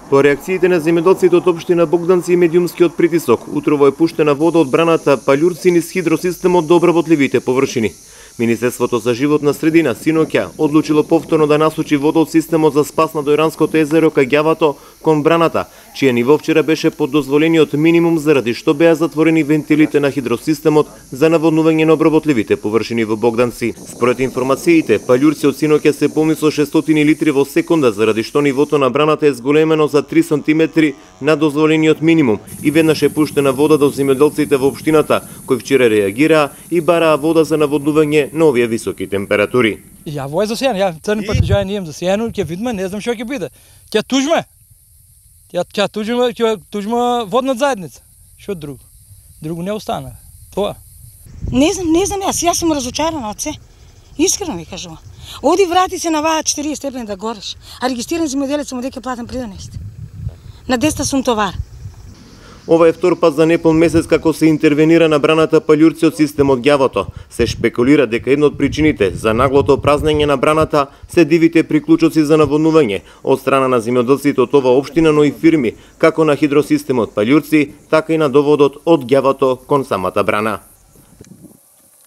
По реакциите на земјоделците од општина Богданци и медиумскиот притисок, утрово е пуштена вода од браната Паљурци низ хидросистемот до обработливите површини. Министерството за животна средина синоќа одлучило повторно да насочи вода од системот за спас на Дојранското езеро кај Ѓавато кон браната, чие ниво вчера беше под дозволениот минимум заради што беа затворени вентилите на хидросистемот за наводнување на обработливите површини во Богданци. Според информациите, Паљурци од синоќа се полни со 600 литри во секунда заради што нивото на браната е зголемено за 3 сантиметри над дозволениот минимум и веднаш е пуштена вода до земјоделците во општината, кои вчера реагираа и бараа вода за наводнување на овие високи температури. Ја во е засејано, ја црни патиџај не имам засејано, ќе видиме, не знам што ќе биде. Ќе тужме. Ќе тужме водна заедница. Што друго? Друго не остана. Тоа. Не знам јас сум разочарана од се. Искрено ви кажувам. Оди врати се на ваа 40 степени да гореш, а регистриран земјоделец му дека платам придонест. На 10 сум товар. Ова е втор пат за непол месец како се интервенира на браната Паљурци од системот Ѓавото. Се шпекулира дека една од причините за наглото празнење на браната се дивите приклучоци за наводнување од страна на земјоделците од оваа општина, но и фирми, како на хидросистемот Паљурци, така и на доводот од Ѓавото кон самата брана.